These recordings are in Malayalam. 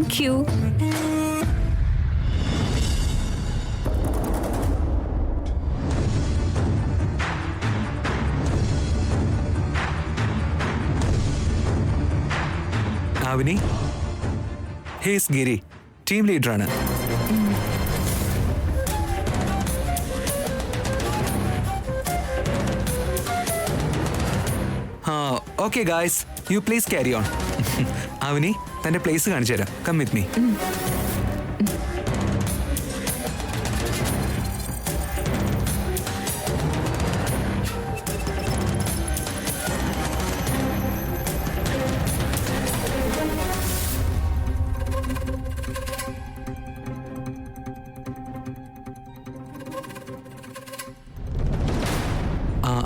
Thank you. Avani, he's Giri, team ലീഡറാണ്. Okay guys, you please carry on. Avani, തന്റെ പ്ലേസ് കാണിച്ചു തരാം. Come with me.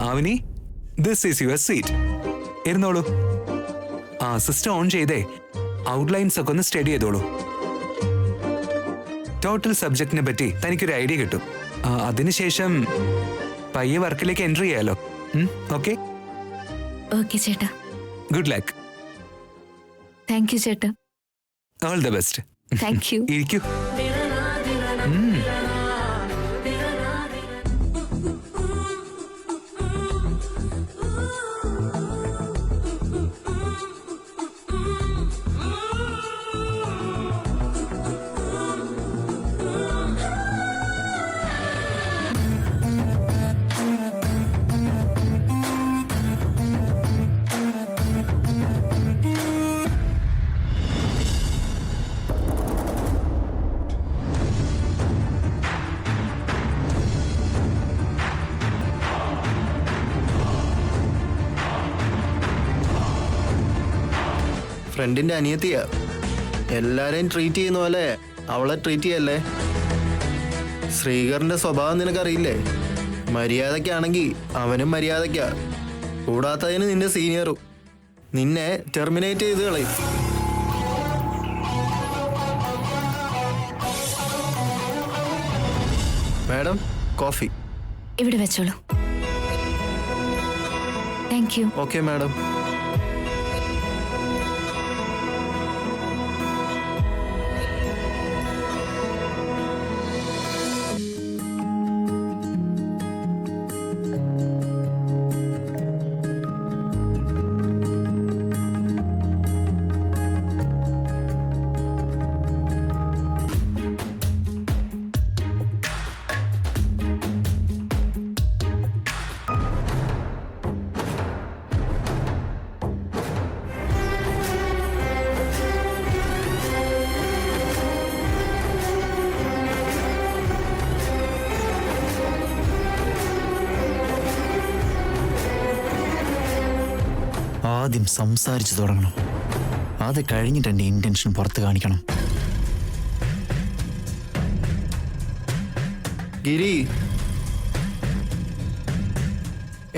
Avani, this is your seat. ഇരുന്നോളൂ. സിസ്റ്റം ഓൺ ചെയ്തേ ഔട്ട്ലൈൻസ് ഒക്കെ ഒന്ന് സ്റ്റഡി ചെയ്തോളൂ. ടോട്ടൽ സബ്ജക്റ്റിനെ പറ്റി തനിക്കൊരു ഐഡിയ കിട്ടും. അതിനുശേഷം പയ്യെ വർക്കിലേക്ക് എൻട്രി ചെയ്യാലോ. ഓക്കെ? ഓക്കെ ചേട്ടാ. Good luck. താങ്ക് യു ചേട്ടാ. All the best. Thank you. ഇരിക്കൂ. ഫ്രണ്ടിന്റെ അനിയത്തിയാ. എല്ലാരെയും ട്രീറ്റ് ചെയ്യുന്ന പോലെ അവളെ ട്രീറ്റ് ചെയ്യല്ലേ. ശ്രീകറിന്റെ സ്വഭാവം നിനക്കറിയില്ലേ? മര്യാദക്കാണെങ്കിൽ അവനും മര്യാദക്കാ. കൂടാത്തതിന് നിന്റെ സീനിയറും നിന്നെ ടെർമിനേറ്റ് ചെയ്ത് കളയും. മാഡം, കോഫി ഇവിടെ വെച്ചോളൂ. Thank you. Okay madam. ആദ്യം സംസാരിച്ചു തുടങ്ങണം. അത് കഴിഞ്ഞിട്ട് എൻ്റെ ഇന്റൻഷൻ പുറത്ത് കാണിക്കണം. ഗിരി,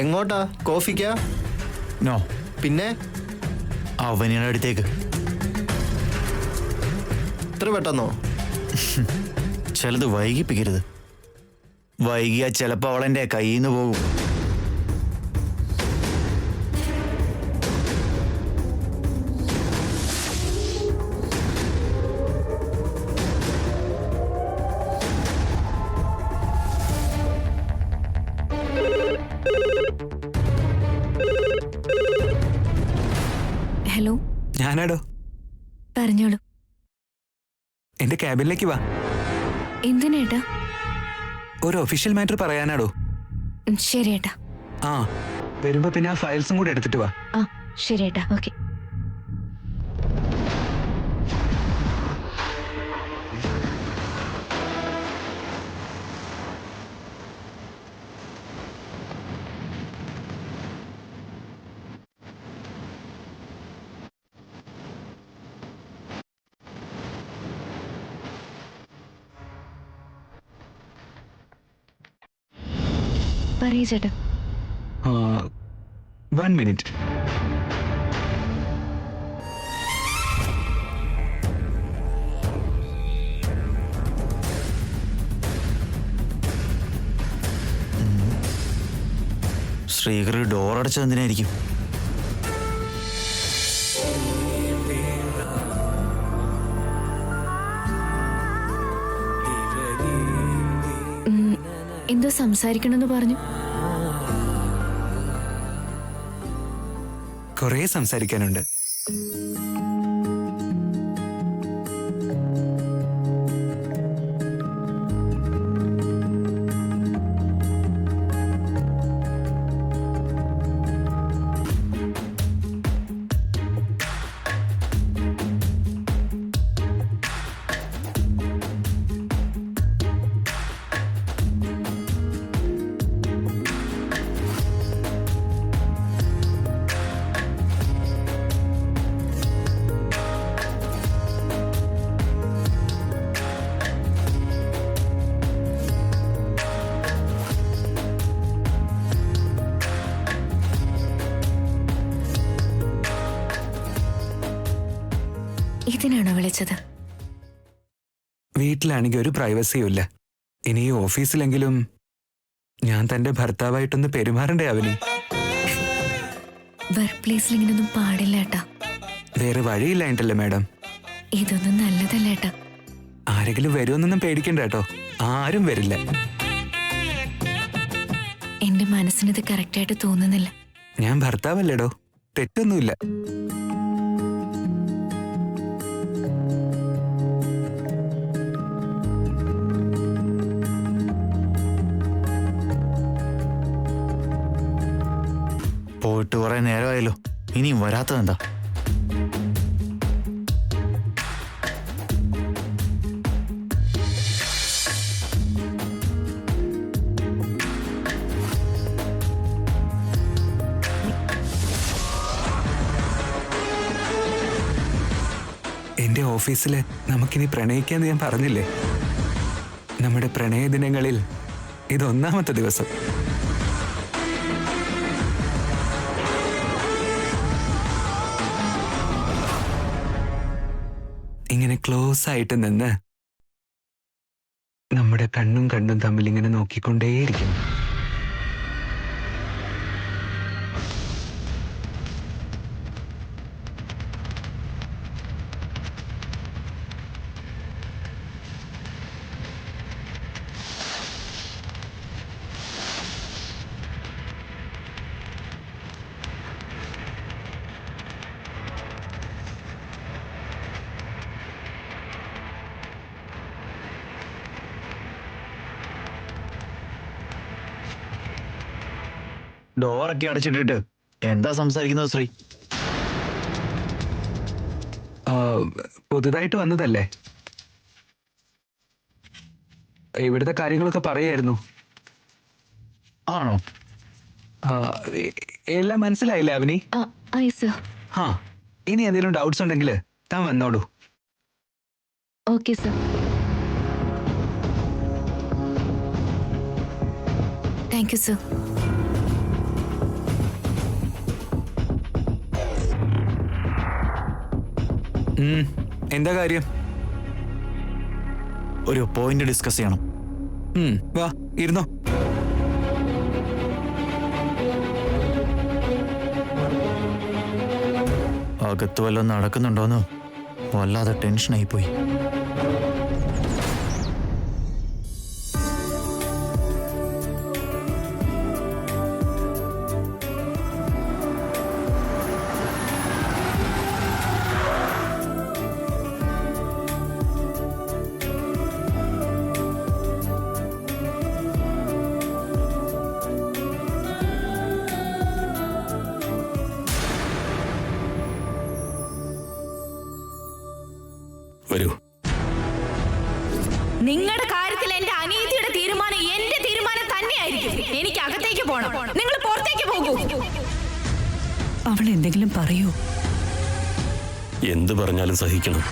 എങ്ങോട്ടാ? കോഫിക്കാ? നോ. പിന്നെ അവനിയുടെ അടുത്തേക്ക്. ഇത്ര പെട്ടെന്നോ? ചിലത് വൈകിപ്പിക്കരുത്. വൈകിയാൽ ചിലപ്പോൾ അവളെൻ്റെ കയ്യിൽ നിന്ന് പോകും. ഹലോ. ഞാനാടോ. പറഞ്ഞോളൂ. എന്റെ ക്യാബിനിലേക്ക് വാ. എന്തിനേട്ടാ? ഒരു ഒഫീഷ്യൽ മാറ്റർ പറയാനാടോ. ശരി ഏട്ടാ. വരുമ്പോ പിന്നെ ആ ഫയൽസും കൂടി എടുത്തിട്ട് വാ. ശരി ഏട്ടാ. ഓക്കെ. പറയൂ ചേട്ടാ. 1 minute. ശ്രീകർ ഡോർ അടച്ചത് എന്തിനായിരിക്കും? എന്തോ സംസാരിക്കണമെന്ന് പറഞ്ഞു. കുറേ സംസാരിക്കാനുണ്ട്. ഇതിനാണോ വിളിച്ചത്? വീട്ടിലാണെങ്കിൽ ഒരു പ്രൈവസിയും ഇല്ല. ഇനി ഈ ഓഫീസിലെങ്കിലും ഞാൻ തന്റെ ഭർത്താവായിട്ടൊന്ന് പെരുമാറണ്ടേ അവന്? വർക്ക് പ്ലേസിൽ ഇങ്ങനൊന്നും പാടില്ല ഏട്ടാ. വേറെ വഴിയില്ലായിട്ടല്ലേ മാഡം? ഇതൊന്നും നല്ലതല്ല ഏട്ടാ. ആരെങ്കിലും വരുമെന്നൊന്നും പേടിക്കണ്ട കേട്ടോ. ആരും വരില്ല. എന്റെ മനസ്സിനിത് കറക്റ്റായിട്ട് തോന്നുന്നില്ല. ഞാൻ ഭർത്താവല്ലേടോ, തെറ്റൊന്നുമില്ല. പോയിട്ട് കുറെ നേരമായല്ലോ, ഇനിയും വരാത്തതെന്താ? എന്റെ ഓഫീസില് നമുക്കിനി പ്രണയിക്കാന്ന് ഞാൻ പറഞ്ഞില്ലേ? നമ്മുടെ പ്രണയ ദിനങ്ങളിൽ ഇതൊന്നാമത്തെ ദിവസം. ഇങ്ങനെ ക്ലോസ് ആയിട്ട് നിന്ന് നമ്മുടെ കണ്ണും കണ്ണും തമ്മിൽ ഇങ്ങനെ നോക്കിക്കൊണ്ടേയിരിക്കും. ഡോറൊക്കെ അടച്ചിട്ടിട്ട് എന്താ സംസാരിക്കുന്നത് ശ്രീ? പുതുതായിട്ട് വന്നതല്ലേ, ഇവിടുത്തെ കാര്യങ്ങളൊക്കെ പറയായിരുന്നു. ആണോ? എല്ലാം മനസ്സിലായില്ലേ അവനി? ഹാ, ഇനി എന്തെങ്കിലും ഡൗട്ട്സ് ഉണ്ടെങ്കിൽ താൻ വന്നോളൂ. Okay sir. Thank you sir. എന്താ കാര്യം? ഒരു പോയിന്റ് ഡിസ്കസ് ചെയ്യണം. വാ ഇരുന്നോ. അകത്ത് വല്ലതും നടക്കുന്നുണ്ടോന്ന് വല്ലാതെ ടെൻഷനായി പോയി. വരൂ. നിങ്ങളുടെ കാര്യത്തിൽ എന്റെ അനീതിയുടെ തീരുമാനം എന്റെ തീരുമാനം തന്നെയായിരിക്കും. എനിക്ക് അകത്തേക്ക് പോകണം, നിങ്ങൾ പുറത്തേക്ക് പോകൂ. അവൾ എന്തെങ്കിലും പറയൂ? എന്ത് പറഞ്ഞാലും സഹിക്കണം.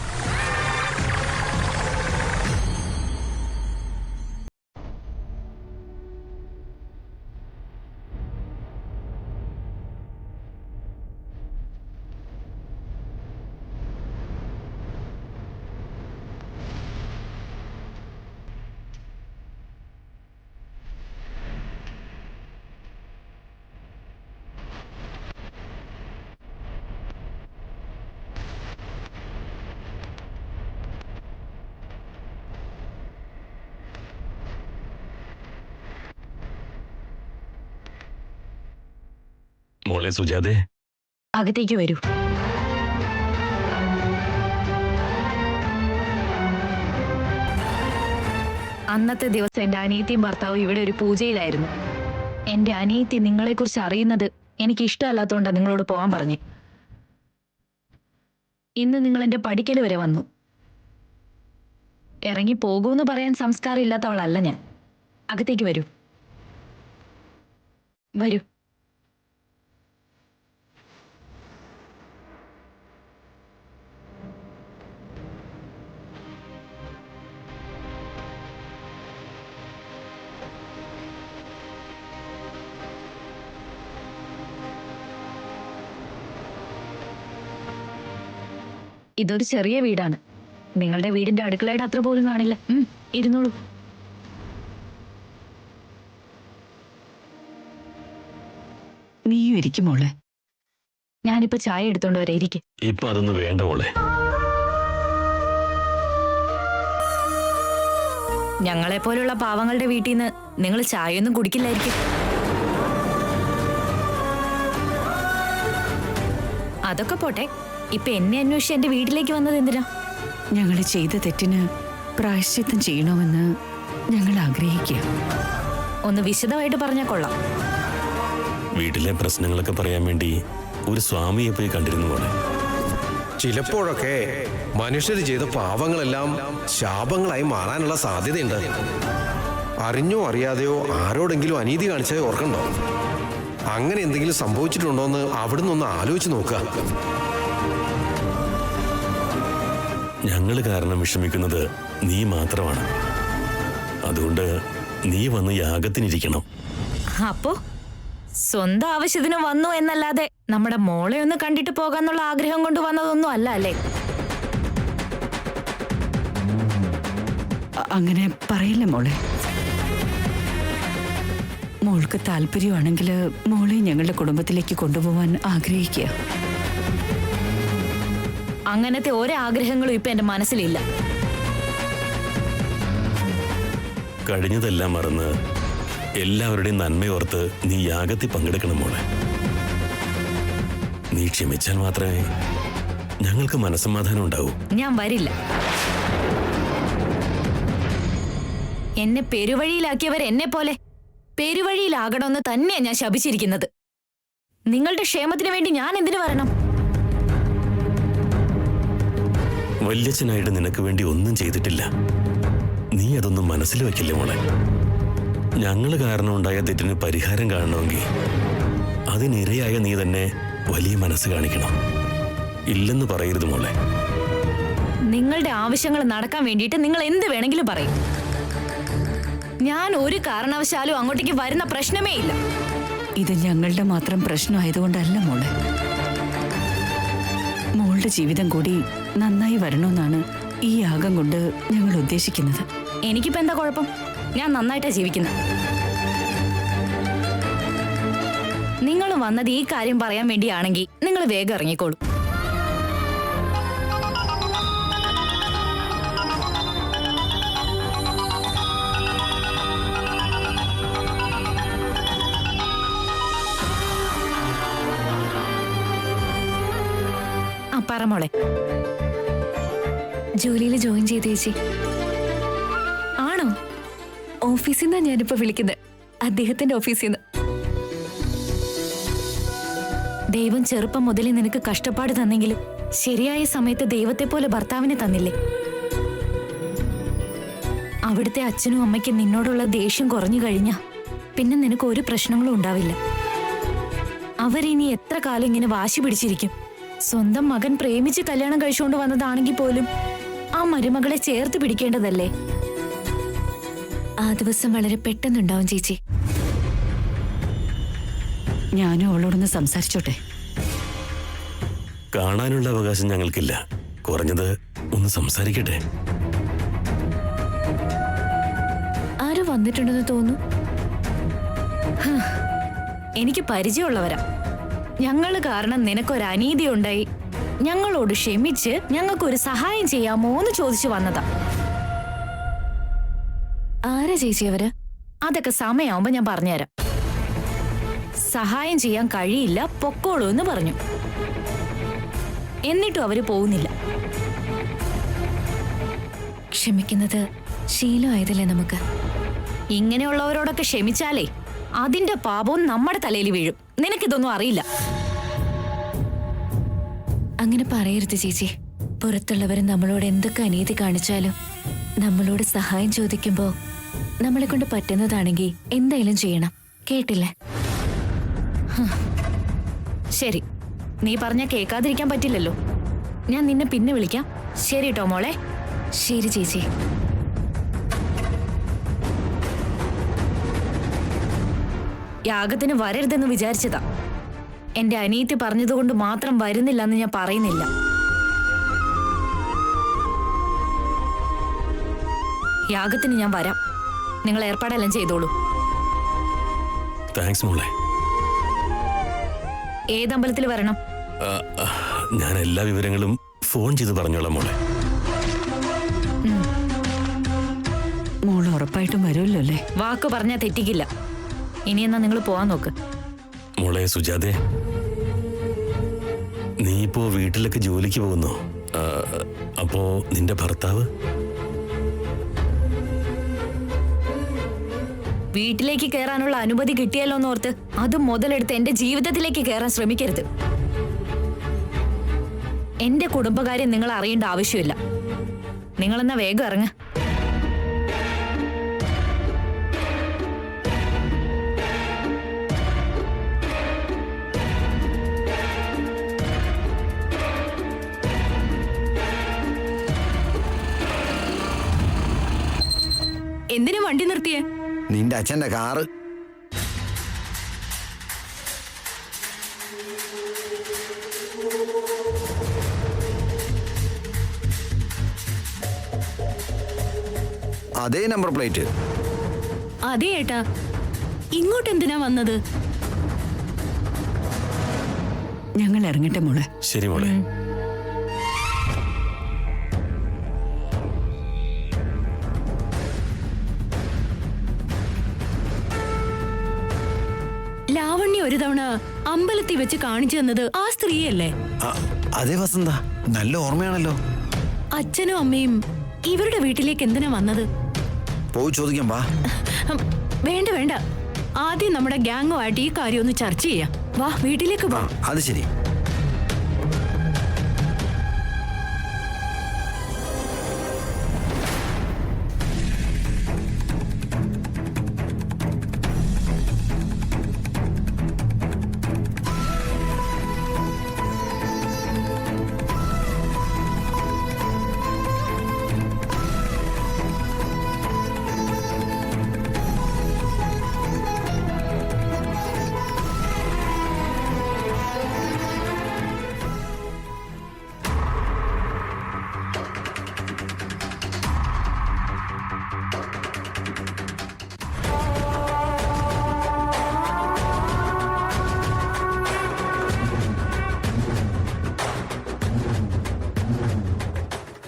മോളെ സുജാതെ, അകത്തേക്ക് വരൂ. അന്നത്തെ ദിവസം എന്റെ അനിയത്തിയും ഭർത്താവും ഇവിടെ ഒരു പൂജയിലായിരുന്നു. എന്റെ അനിയത്തി നിങ്ങളെക്കുറിച്ച് അറിയുന്നത് എനിക്ക് ഇഷ്ടമല്ലാത്തതുകൊണ്ടാണ് നിങ്ങളോട് പോകാൻ പറഞ്ഞു. ഇന്ന് നിങ്ങൾ എന്റെ പഠിക്കൽ വരെ വന്നു. ഇറങ്ങി പോകൂന്ന് പറയാൻ സംസ്കാരം ഇല്ലാത്തവളല്ല ഞാൻ. അകത്തേക്ക് വരൂ, വരൂ. ഇതൊരു ചെറിയ വീടാണ്. നിങ്ങളുടെ വീടിന്റെ അടുക്കളയുടെ അത്ര പോലും കാണില്ല. ഇരുന്നോളൂ. നീയും ഇരിക്കും മോളെ. ഞാനിപ്പോ ചായ എടുത്തോണ്ട് വരെ. ഇരിക്കും. ഇപ്പൊ അതൊന്നും വേണ്ട മോളെ. ഞങ്ങളെ പോലുള്ള പാവങ്ങളുടെ വീട്ടിൽ നിന്ന് നിങ്ങൾ ചായയൊന്നും കുടിക്കില്ലായിരിക്കും. അതൊക്കെ പോട്ടെ, ഇപ്പൊ എന്നെ അന്വേഷിച്ച് എന്റെ വീട്ടിലേക്ക് വന്നത് എന്തിനാ? ഞങ്ങൾ ചെയ്ത തെറ്റിന് പ്രായശ്ചിത്തം ചെയ്യണമെന്ന് ഞങ്ങൾ ആഗ്രഹിക്കുക. ഒന്ന് വിശദമായിട്ട് പറഞ്ഞാൽ കൊള്ളാം. വീട്ടിലെ പ്രശ്നങ്ങളൊക്കെ പറയാൻ വേണ്ടി ഒരു സ്വാമിയെ പോയി കണ്ടിരുന്നു മോളെ. ചിലപ്പോഴൊക്കെ മനുഷ്യർ ചെയ്ത പാവങ്ങളെല്ലാം ശാപങ്ങളായി മാറാനുള്ള സാധ്യതയുണ്ട്. അറിഞ്ഞോ അറിയാതെയോ ആരോടെങ്കിലും അനീതി കാണിച്ചത് ഓർക്കണ്ടോ? അങ്ങനെ എന്തെങ്കിലും സംഭവിച്ചിട്ടുണ്ടോ എന്ന് അവിടുന്ന് ഒന്ന് ആലോചിച്ച് നോക്കുക. ഞങ്ങള് കാരണം വിഷമിക്കുന്നത് നീ മാത്രമാണ്. അതുകൊണ്ട് നീ വന്ന് യാഗത്തിനിരിക്കണം. അപ്പോ സ്വന്തം ആവശ്യത്തിന് വന്നു എന്നല്ലാതെ നമ്മുടെ മോളെ ഒന്ന് കണ്ടിട്ട് പോകാന്നുള്ള ആഗ്രഹം കൊണ്ട് വന്നതൊന്നും അല്ല അല്ലേ? അങ്ങനെ പറയില്ല മോളെ. മോൾക്ക് താല്പര്യമാണെങ്കിൽ മോളെ ഞങ്ങളുടെ കുടുംബത്തിലേക്ക് കൊണ്ടുപോകാൻ ആഗ്രഹിക്കുക. അങ്ങനത്തെ ഒരാഗ്രഹങ്ങളും ഇപ്പൊ എന്റെ മനസ്സിലില്ല. കഴിഞ്ഞതെല്ലാം മറന്ന് എല്ലാവരുടെയും നന്മയോർത്ത് നീ യാഗത്തിൽ പങ്കെടുക്കണം മോളെ. നീ ക്ഷമിച്ചാൽ മാത്രമേ ഞങ്ങൾക്ക് മനസ്സമാധാനം ഉണ്ടാവൂ. ഞാൻ വരില്ല. എന്നെ പെരുവഴിയിലാക്കിയവർ എന്നെ പോലെ പെരുവഴിയിലാകണമെന്ന് തന്നെയാ ഞാൻ ശപിച്ചിരിക്കുന്നത്. നിങ്ങളുടെ ക്ഷേമത്തിന് വേണ്ടി ഞാൻ എന്തിനു വരണം? വല്യച്ഛനായിട്ട് നിനക്ക് വേണ്ടി ഒന്നും ചെയ്തിട്ടില്ല. നീ അതൊന്നും മനസ്സിൽ വെക്കില്ലേ മോളെ. ഞങ്ങൾ കാരണം ഉണ്ടായ തെറ്റിന് പരിഹാരം കാണണമെങ്കിൽ അതിനിരയായ നീ തന്നെ വലിയ മനസ്സ് കാണിക്കണം. ഇല്ലെന്ന് പറയരുത് മോളെ. നിങ്ങളുടെ ആവശ്യങ്ങൾ നടക്കാൻ വേണ്ടിയിട്ട് നിങ്ങൾ എന്ത് വേണമെങ്കിലും പറയും. ഞാൻ ഒരു കാരണവശാലും അങ്ങോട്ടേക്ക് വരുന്ന പ്രശ്നമേ ഇല്ല. ഇത് ഞങ്ങളുടെ മാത്രം പ്രശ്നമായതുകൊണ്ടല്ല മോളെ. മോളുടെ ജീവിതം കൂടി നന്നായി വരണമെന്നാണ് ഈ യാഗം കൊണ്ട് ഞങ്ങൾ ഉദ്ദേശിക്കുന്നത്. എനിക്കിപ്പോ എന്താ കുഴപ്പം? ഞാൻ നന്നായിട്ടാ ജീവിക്കുന്നത്. നിങ്ങൾ വന്നത് ഈ കാര്യം പറയാൻ വേണ്ടിയാണെങ്കിൽ നിങ്ങൾ വേഗം ഇറങ്ങിക്കോളൂ. പറ മോളെ. ജോലിയിൽ ജോയിൻ ചെയ്ത ചേച്ചി. ആണോ? ഓഫീസിൽ നിന്നാ ഞാനിപ്പോ വിളിക്കുന്നത്. അദ്ദേഹത്തിന്റെ ഓഫീസിൽ നിന്ന്. ദൈവം ചെറുപ്പം മുതലേ നിനക്ക് കഷ്ടപ്പാട് തന്നെങ്കിലും ശരിയായ സമയത്ത് ദൈവത്തെ പോലെ ഭർത്താവിനെ തന്നില്ലേ? അവിടുത്തെ അച്ഛനും അമ്മയ്ക്കും നിന്നോടുള്ള ദേഷ്യം കുറഞ്ഞു കഴിഞ്ഞാ പിന്നെ നിനക്ക് ഒരു പ്രശ്നങ്ങളും ഉണ്ടാവില്ല. അവരിനി എത്ര കാലം ഇങ്ങനെ വാശി പിടിച്ചിരിക്കും? സ്വന്തം മകൻ പ്രേമിച്ച് കല്യാണം കഴിച്ചുകൊണ്ട് വന്നതാണെങ്കിൽ പോലും ആ മരുമകളെ ചേർത്ത് പിടിക്കേണ്ടതല്ലേ? ആ ദിവസം വളരെ പെട്ടെന്നുണ്ടാവും ചേച്ചി. ഞാനും അവളോടൊന്ന് സംസാരിച്ചോട്ടെ. കാണാനുള്ള അവകാശം ഞങ്ങൾക്കില്ല. കുറഞ്ഞത് ഒന്ന് സംസാരിക്കട്ടെ. ആരോ വന്നിട്ടുണ്ടെന്ന് തോന്നുന്നു. എനിക്ക് പരിചയമുള്ളവരാ. ഞങ്ങള് കാരണം നിനക്കൊരു അനീതി ഉണ്ടായി, ഞങ്ങളോട് ക്ഷമിച്ച് ഞങ്ങൾക്കൊരു സഹായം ചെയ്യാമോ എന്ന് ചോദിച്ചു വന്നതാ. ആരാ ചേച്ചി അവര്? അതൊക്കെ സമയമാവുമ്പോ ഞാൻ പറഞ്ഞുതരാം. സഹായം ചെയ്യാൻ കഴിയില്ല, പൊക്കോളൂ എന്ന് പറഞ്ഞു. എന്നിട്ടും അവര് പോകുന്നില്ല. ക്ഷമിക്കുന്നത് ശീലമായതല്ലേ നമുക്ക്. ഇങ്ങനെയുള്ളവരോടൊക്കെ ക്ഷമിച്ചാലേ അതിന്റെ പാപവും നമ്മുടെ തലയിൽ വീഴും. നിനക്കിതൊന്നും അറിയില്ല. അങ്ങനെ പറയരുത് ചേച്ചി. പുറത്തുള്ളവർ നമ്മളോട് എന്തൊക്കെ അനീതി കാണിച്ചാലും നമ്മളോട് സഹായം ചോദിക്കുമ്പോ നമ്മളെ കൊണ്ട് പറ്റുന്നതാണെങ്കിൽ എന്തായാലും ചെയ്യണം. കേട്ടില്ലേ? ശരി, നീ പറഞ്ഞ കേൾക്കാതിരിക്കാൻ പറ്റില്ലല്ലോ. ഞാൻ നിന്നെ പിന്നെ വിളിക്കാം. ശരി കേട്ടോ മോളെ. ശരി ചേച്ചി. യാഗത്തിന് വരരുതെന്ന് വിചാരിച്ചതാ. എന്റെ അനിയത്തി പറഞ്ഞതുകൊണ്ട് മാത്രം വരുന്നില്ല എന്ന് ഞാൻ പറയുന്നില്ല. യാഗത്തിന് ഞാൻ വരാം. നിങ്ങൾ ഏർപ്പാടെല്ലാം ചെയ്തോളൂ. താങ്ക്സ് മോളെ. ഏതമ്പലത്തിൽ വരണം? ഞാൻ എല്ലാ വിവരങ്ങളും ഫോൺ ചെയ്ത് പറഞ്ഞോളാം മോളെ. മോള് ഉറപ്പായിട്ടും വരുമല്ലോ അല്ലേ? വാക്ക് പറഞ്ഞാൽ തെറ്റിക്കില്ല. ഇനി എന്നാ നിങ്ങൾ പോവാൻ നോക്ക്. മോളെ സുജാതെ, നീ ഇപ്പോ വീട്ടിലൊക്കെ ജോലിക്ക് പോകുന്നോ? അപ്പോ നിന്റെ ഭർത്താവ്? വീട്ടിലേക്ക് കയറാനുള്ള അനുമതി കിട്ടിയല്ലോ എന്നോർത്ത് അത് മുതലെടുത്ത് എന്റെ ജീവിതത്തിലേക്ക് കയറാൻ ശ്രമിക്കരുത്. എന്റെ കുടുംബകാര്യം നിങ്ങൾ അറിയേണ്ട ആവശ്യമില്ല. നിങ്ങളെന്നാ വേഗം ഇറങ്ങ. എന്തിനാ വണ്ടി നിർത്തിയേ? നിന്റെ അച്ഛന്റെ കാറ്. അതേ നമ്പർ പ്ലേറ്റ്. അതെ ഏട്ടാ. ഇങ്ങോട്ട് എന്തിനാ വന്നത്? ഞങ്ങൾ ഇറങ്ങട്ടെ മോളെ. ശരി മോളെ. ലാവണ്യ ഒരു തവണ അമ്പലത്തിൽ വെച്ച് കാണിച്ചു തന്നത് ആ സ്ത്രീയല്ലേ? അതെ വസന്ത, നല്ല ഓർമ്മയാണല്ലോ. അച്ഛനും അമ്മയും ഇവരുടെ വീട്ടിലേക്ക് എന്തിനാ വന്നത്? പോയി ചോദിക്കാം വാ. വേണ്ട വേണ്ട, ആദ്യം നമ്മുടെ ഗ്യാങ്ങുമായിട്ട് ഈ കാര്യം ഒന്ന് ചർച്ച ചെയ്യാം. വാ, വീട്ടിലേക്ക് വാ. അത് ശരി.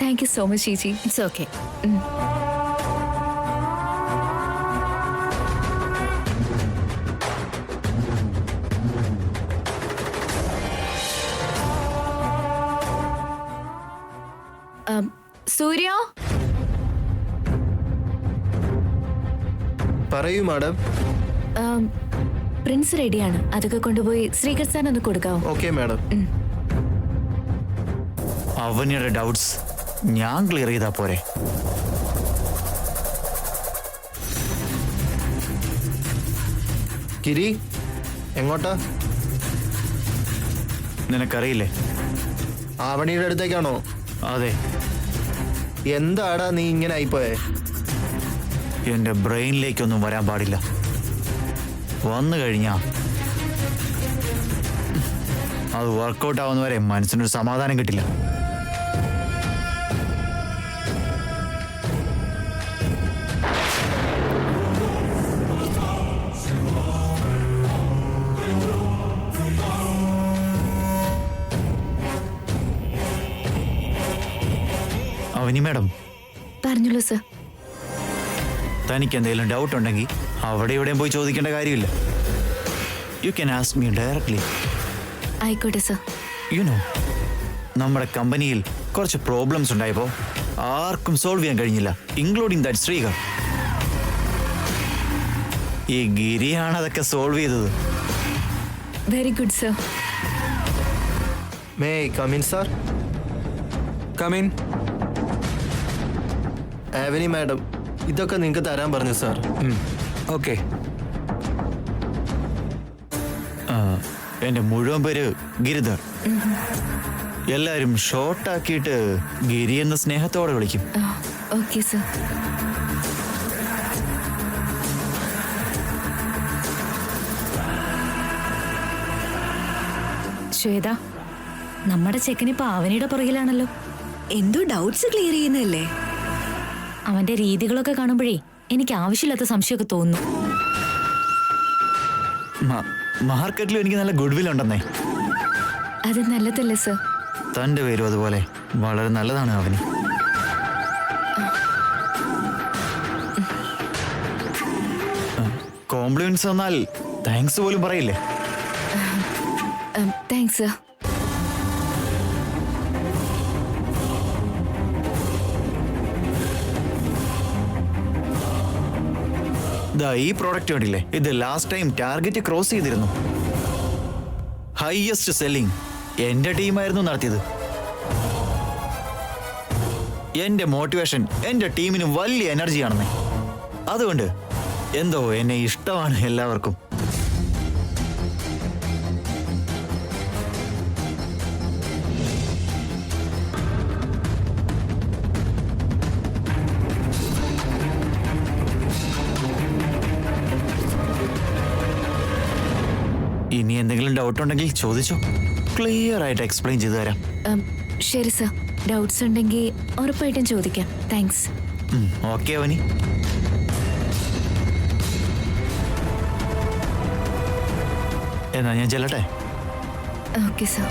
താങ്ക് യു സോ മച്ച് ചേച്ചി. It's okay. സൂര്യ, പറയൂ മാഡം. പ്രിൻസ് റെഡിയാണ്. അതൊക്കെ കൊണ്ടുപോയി ശ്രീകർ സാർ ഒന്ന് കൊടുക്കാവോ? Okay madam. അവനിയുടെ ഡൗട്ട്സ് ഞാൻ ക്ലിയർ ചെയ്താ പോരെ? കിരി, എങ്ങോട്ടാ? നിനക്കറിയില്ലേ? ആവണിയുടെ അടുത്തേക്കാണോ? അതെ. എന്താടാ നീ ഇങ്ങനെ ആയിപ്പോയെ? എന്റെ ബ്രെയിനിലേക്കൊന്നും വരാൻ പാടില്ല. വന്നു കഴിഞ്ഞാ അത് വർക്കൗട്ട് ആവുന്നവരെ മനസ്സിനൊരു സമാധാനം കിട്ടില്ല. അവനി മാഡം, പറഞ്ഞോളൂ സർ. തനിക്ക് എന്തെങ്കിലും ഡൗട്ട് ഉണ്ടെങ്കിൽ അവിടെ ഇവിടെയും പോയി ചോദിക്കേണ്ട കാര്യമില്ല. You can ask me directly. ആയിക്കോട്ടെ സർ. യുനോ, നമ്മുടെ കമ്പനിയിൽ കുറച്ച് പ്രോബ്ലംസ് ഉണ്ടായപ്പോൾ ആർക്കും സോൾവ് ചെയ്യാൻ കഴിഞ്ഞില്ല, ഇൻക്ലൂഡിങ് ദാറ്റ് ശ്രീകർ. ഈ ഗിരിയാണ് അതൊക്കെ സോൾവ് ചെയ്തത്. Very good sir. May come in sir? Come in. Avani madam ഇതൊക്കെ നിങ്ങൾക്ക് തരാൻ പറഞ്ഞു സാർ. ഓക്കെ. എൻ്റെ മുഴുവൻ പേര് ഗിരിധർ. എല്ലാവരും ഷോർട്ടാക്കിയിട്ട് ഗിരി എന്ന സ്നേഹത്തോടെ വിളിക്കും. Okay sir. ശ്വേത, നമ്മുടെ ചെക്കനിപ്പോ അവനിയുടെ പുറകിലാണല്ലോ. എന്തോ ഡൗട്ട്സ് ക്ലിയർ ചെയ്യുന്നല്ലേ? അവന്റെ രീതികളൊക്കെ കാണുമ്പോഴേ എനിക്ക് ആവശ്യമില്ലാത്ത സംശയമൊക്കെ തോന്നുന്നു. മാർക്കറ്റിലും എനിക്ക് നല്ല ഗുഡ് വിൽ ഉണ്ടെന്നേ. അത് നല്ലതല്ലേ സർ? തൻ്റെ പേരും അതുപോലെ വളരെ നല്ലതാണ് അവന്. കോംപ്ലിമെന്റ്സ് വന്നാൽ താങ്ക്സ് പോലും പറയില്ലേ? Thanks sir. ഈ പ്രോഡക്റ്റ് കണ്ടില്ലേ, ഇത് ലാസ്റ്റ് ടൈം ടാർഗറ്റ് ക്രോസ് ചെയ്തിരുന്നു. ഹൈയസ്റ്റ് സെല്ലിംഗ് എന്റെ ടീമായിരുന്നു നടത്തിയത്. എന്റെ മോട്ടിവേഷൻ എന്റെ ടീമിന് വലിയ എനർജിയാണെന്നേ. അതുകൊണ്ട് എന്തോ എന്നെ ഇഷ്ടമാണ് എല്ലാവർക്കും. ഇനി എന്തെങ്കിലും ഡൗട്ട് ഉണ്ടെങ്കിൽ ചോദിച്ചോ, ക്ലിയർ ആയിട്ട് എക്സ്പ്ലെയിൻ ചെയ്തു തരാം. ശരി സർ. ഡൗട്ട്സ് ഉണ്ടെങ്കിൽ ഉറപ്പായിട്ടും ചോദിക്കാം. താങ്ക്സ്. ഓക്കെ അവനി. എന്നാ ഞാൻ ചെല്ലട്ടെ. Okay sir.